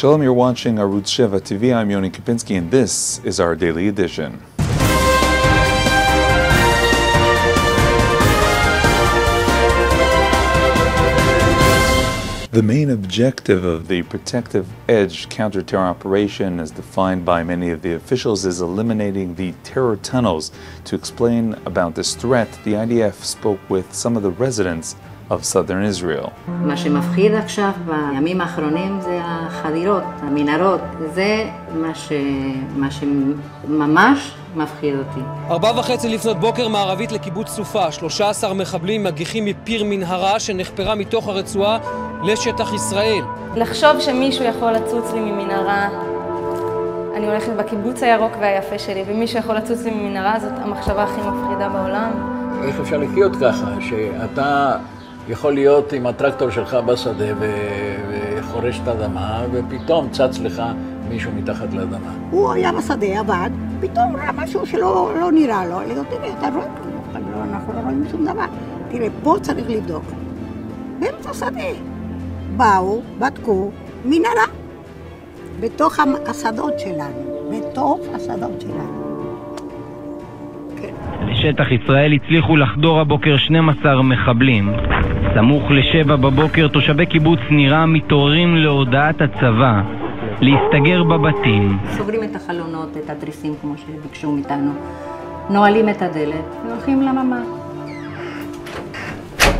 Shalom, you're watching Arutz Sheva TV. I'm Yoni Kapinski, and this is our daily edition. The main objective of the Protective Edge counter-terror operation, as defined by many of the officials, is eliminating the terror tunnels. To explain about this threat, the IDF spoke with some of the residents of southern Israel. מה שמפחיד עכשיו בימים האחרונים זה החדירות, המנהרות. זה מה שממש מפחיד אותי. 4:30 לפנות בוקר מערבית לקיבוץ סופה. 13 מחבלים מגיחים מפיר מנהרה שנחפרה מתוך הרצועה לשטח ישראל. לחשוב שמישהו יכול לצוץ לי ממנהרה. אני הולכת בקיבוץ הירוק והיפה שלי, ומישהו יכול לצוץ לי ממנהרה, זאת המחשבה הכי מפחידה בעולם. איך אפשר לחיות ככה, שאתה יכול להיות עם הטרקטור שלך בשדה וחורש את האדמה, ופתאום צץ לך מישהו מתחת לאדמה. הוא היה בשדה, עבד, פתאום ראה משהו שלא נראה לו. תראה, אתה רואה, אנחנו לא רואים שום דבר. תראה, פה צריך לבדוק. באמצע שדה. באו, בדקו, מנהרה. בתוך השדות שלנו. בתוך השדות שלנו. לשטח ישראל הצליחו לחדור הבוקר 12 מחבלים. סמוך ל7 בבוקר תושבי קיבוץ נירה מתעוררים להודעת הצבא להסתגר בבתים. סוגרים את החלונות, את התריסים כמו שביקשו מאיתנו, נועלים את הדלת והולכים לממ"ד.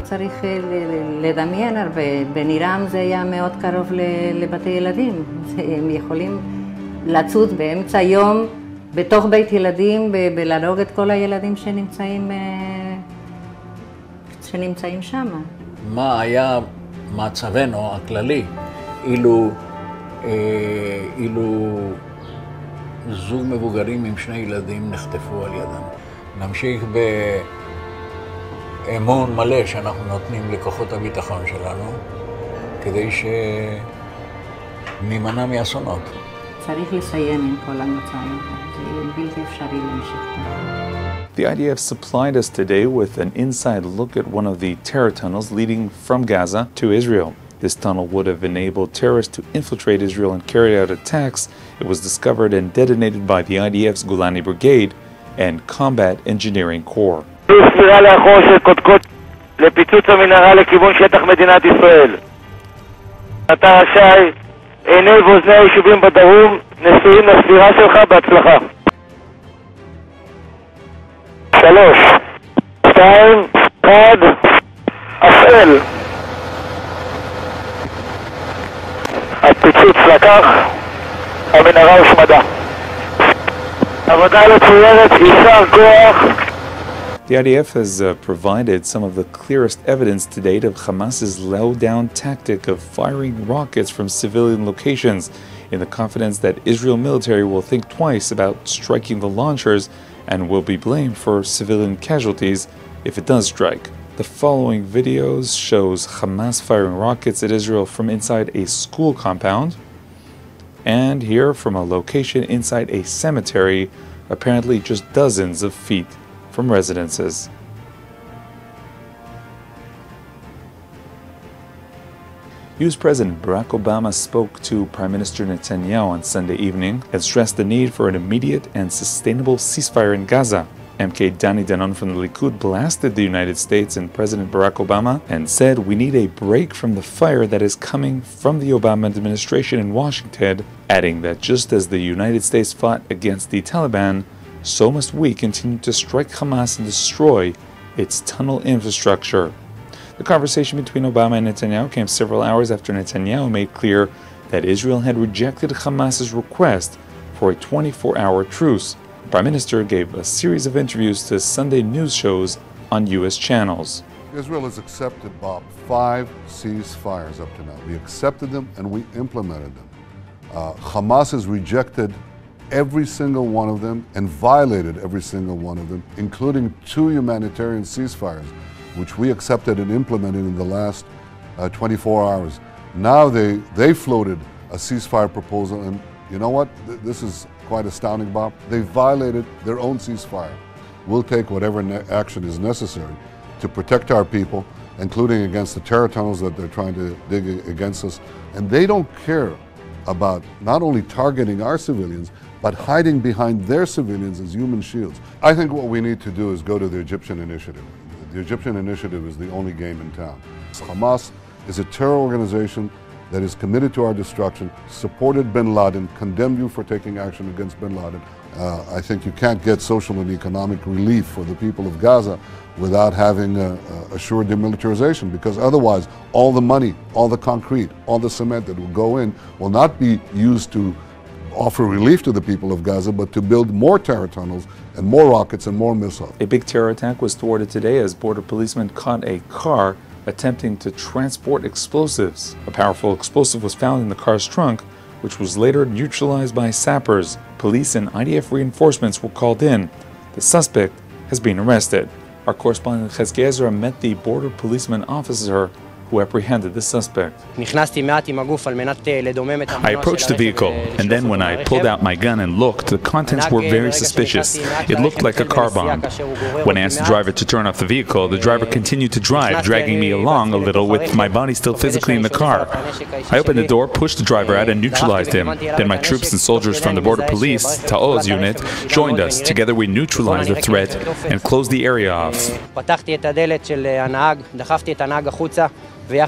צריך לדמיין, בנירם זה היה מאוד קרוב לבתי ילדים. הם יכולים לצוד באמצע יום בתוך בית ילדים ולהרוג את כל הילדים שנמצאים שם. מה היה מצבנו הכללי אילו זוג מבוגרים עם 2 ילדים נחטפו על ידם? נמשיך באמון מלא שאנחנו נותנים לכוחות הביטחון שלנו כדי שנימנע מאסונות. צריך לסיים עם כל המצב הזה. The IDF supplied us today with an inside look at one of the terror tunnels leading from Gaza to Israel. This tunnel would have enabled terrorists to infiltrate Israel and carry out attacks. It was discovered and detonated by the IDF's Golani Brigade and Combat Engineering Corps. ספירה לאחור של קודקוד לפיצוץ המנהרה לכיוון שטח מדינת ישראל. אתה רשאי, עיני ואוזני היישובים בדרום נשואים לספירה שלך בהצלחה. 3, 2, 1, אפל. הפיצוץ לקח, המנהרה הושמדה. עבודה מצוינת, יישר כוח. The IDF has provided some of the clearest evidence to date of Hamas's low-down tactic of firing rockets from civilian locations in the confidence that Israel military will think twice about striking the launchers and will be blamed for civilian casualties if it does strike. The following videos shows Hamas firing rockets at Israel from inside a school compound, and here from a location inside a cemetery, apparently just dozens of feet from residences. US President Barack Obama spoke to Prime Minister Netanyahu on Sunday evening and stressed the need for an immediate and sustainable ceasefire in Gaza. MK Danny Danon from the Likud blasted the United States and President Barack Obama and said we need a break from the fire that is coming from the Obama administration in Washington, adding that just as the United States fought against the Taliban, so must we continue to strike Hamas and destroy its tunnel infrastructure. The conversation between Obama and Netanyahu came several hours after Netanyahu made clear that Israel had rejected Hamas's request for a 24-hour truce. The Prime Minister gave a series of interviews to Sunday news shows on U.S. channels. Israel has accepted, Bob, 5 ceasefires up to now. We accepted them and we implemented them. Hamas has rejected every single one of them and violated every single one of them, including 2 humanitarian ceasefires, which we accepted and implemented in the last 24 hours. Now they floated a ceasefire proposal, and you know what? This is quite astounding, Bob. They violated their own ceasefire. We'll take whatever action is necessary to protect our people, including against the terror tunnels that they're trying to dig against us. And they don't care about not only targeting our civilians, but hiding behind their civilians as human shields. I think what we need to do is go to the Egyptian initiative. The Egyptian initiative is the only game in town. Hamas is a terror organization that is committed to our destruction, supported bin Laden, condemned you for taking action against bin Laden. I think you can't get social and economic relief for the people of Gaza without having assured demilitarization, because otherwise all the money, all the concrete, all the cement that will go in will not be used to offer relief to the people of Gaza, but to build more terror tunnels and more rockets and more missiles. A big terror attack was thwarted today as border policemen caught a car attempting to transport explosives. A powerful explosive was found in the car's trunk, which was later neutralized by sappers. Police and IDF reinforcements were called in. The suspect has been arrested. Our correspondent Chesky Ezra met the border policeman officer who apprehended the suspect. I approached the vehicle, and then when I pulled out my gun and looked, the contents were very suspicious. It looked like a car bomb. When I asked the driver to turn off the vehicle, the driver continued to drive, dragging me along a little with my body still physically in the car. I opened the door, pushed the driver out, and neutralized him. Then my troops and soldiers from the border police, Ta'oz unit, joined us. Together we neutralized the threat and closed the area off. My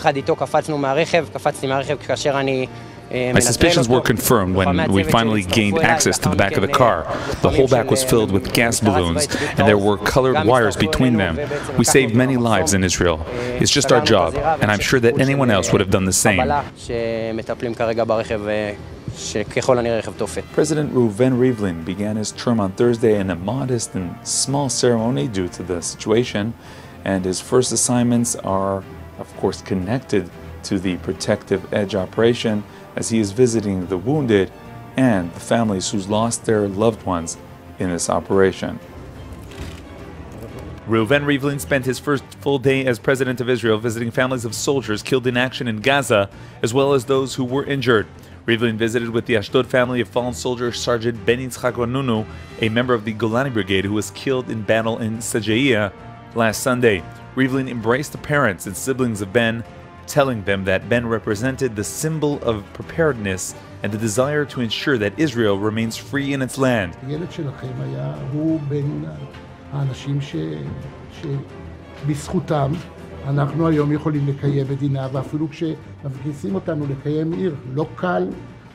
suspicions were confirmed when we finally gained access to the back of the car. The whole back was filled with gas balloons, and there were colored wires between them. We saved many lives in Israel. It's just our job, and I'm sure that anyone else would have done the same. President Rivlin began his term on Thursday in a modest and small ceremony due to the situation, and his first assignments are, of course, connected to the Protective Edge operation, as he is visiting the wounded and the families who's lost their loved ones in this operation. Reuven Rivlin spent his first full day as president of Israel visiting families of soldiers killed in action in Gaza, as well as those who were injured. Rivlin visited with the Ashdod family of fallen soldier Sergeant Ben Yitzchak Ranunu, a member of the Golani Brigade who was killed in battle in Sajaiya last Sunday. Rivlin embraced the parents and siblings of Ben, telling them that Ben represented the symbol of preparedness and the desire to ensure that Israel remains free in its land. אנחנו היום יכולים לקיים מדינה, ואפילו כשמפגיסים אותנו לקיים עיר, לא קל,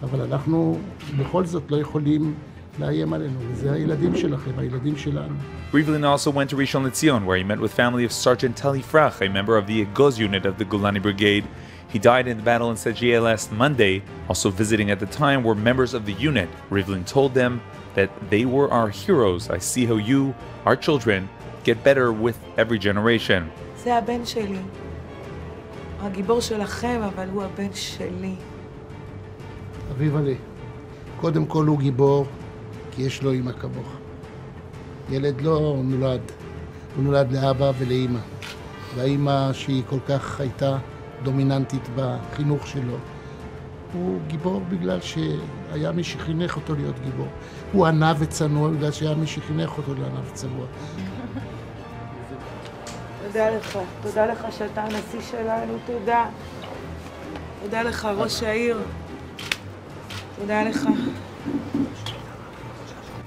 אבל אנחנו בכל זאת לא יכולים לאיים עלינו, וזה הילדים שלכם, הילדים שלנו. Rivlin also went to Rishon LeZion, where he met with family of Sergeant Tali Frach, a member of the Egoz unit of the Golani Brigade. He died in the battle in Sajaiya last Monday. Also visiting at the time were members of the unit. Rivlin told them that they were our heroes. I see how you, our children, get better with every generation. זה הבן שלי. הגיבור שלכם, אבל הוא הבן שלי. אביב עלי, קודם כל הוא גיבור, כי יש לו אמא כמוך. ילד לא נולד, הוא נולד לאבא ולאמא. והאמא שהיא כל כך הייתה דומיננטית בחינוך שלו. הוא גיבור בגלל שהיה מי שחינך אותו להיות גיבור. הוא ענה וצנוע בגלל שהיה מי שחינך אותו לענה וצנוע. תודה לך שאתה הנשיא שלנו, תודה. תודה לך ראש העיר. תודה לך.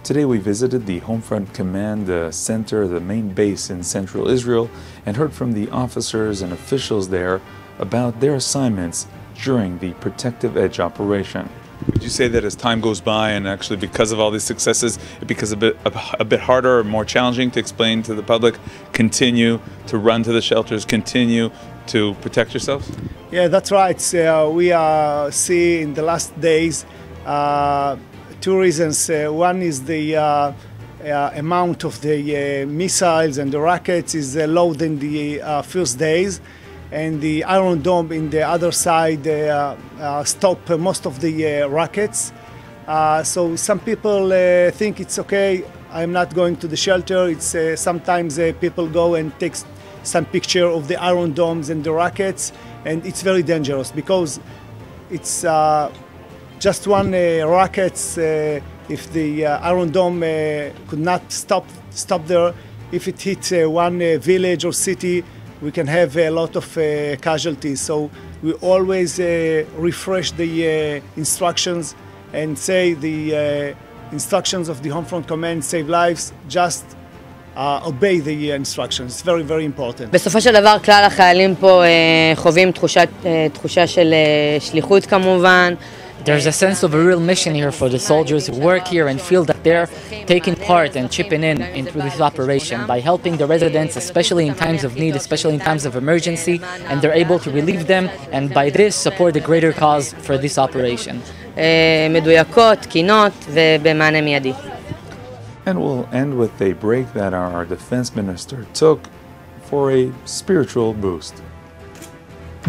Today we visited the Homefront Command Center, the main base in central Israel, and heard from the officers and officials there about their assignments during the Protective Edge operation. Would you say that as time goes by and actually because of all these successes, it becomes a bit harder or more challenging to explain to the public, continue to run to the shelters, continue to protect yourselves? Yeah, that's right. We see in the last days two reasons. One is the amount of the missiles and the rockets is low in the first days. And the Iron Dome in the other side stop most of the rockets. So some people think it's okay, I'm not going to the shelter. It's sometimes people go and take some picture of the Iron Domes and the rockets, and it's very dangerous because it's just one rocket. If the Iron Dome could not stop there, if it hits one village or city, we can have a lot of casualties. So we always refresh the instructions and say the instructions of the Homefront Command save lives, just obey the instructions. It's very, very important. בסופו של דבר, כלל החיילים פה חווים תחושה של שליחות כמובן. There's a sense of a real mission here for the soldiers who work here and feel that they're taking part and chipping in into this operation by helping the residents, especially in times of need, especially in times of emergency, and they're able to relieve them and by this support the greater cause for this operation. מדויקות, תקינות ובמענה מיידי. And we'll end with a break that our defense minister took for a spiritual boost.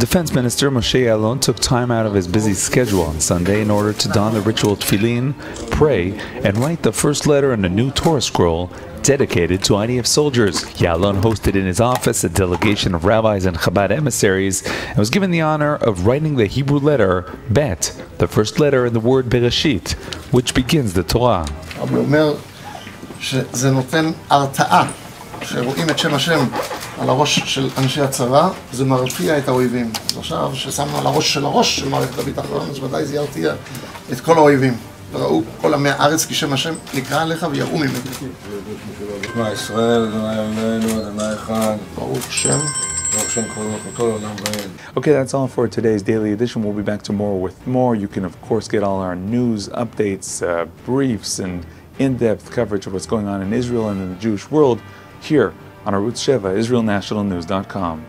Defense Minister Moshe Yaalon took time out of his busy schedule on Sunday in order to don the ritual tefillin, pray, and write the first letter in a new Torah scroll dedicated to IDF soldiers. Yaalon hosted in his office a delegation of rabbis and Chabad emissaries and was given the honor of writing the Hebrew letter Bet, the first letter in the word Bereshit, which begins the Torah. שזה נותן הרתעה, שרואים את שם השם על הראש של אנשי הצבא, זה מרתיע את האויבים. אז עכשיו ששמנו על הראש של מערכת הביטחון, אז ודאי זה ירתיע את כל האויבים. וראו כל עמי הארץ כי שם השם נקרא עליך ויראו ממנו. שמע ישראל, אדוני אלוהינו, אדוני אחד. ברוך שם. Okay, that's all for today's daily edition. We'll be back tomorrow with more. You can, of course, get all our news, updates, briefs, and in-depth coverage of what's going on in Israel and in the Jewish world here on Arutz Sheva, IsraelNationalNews.com.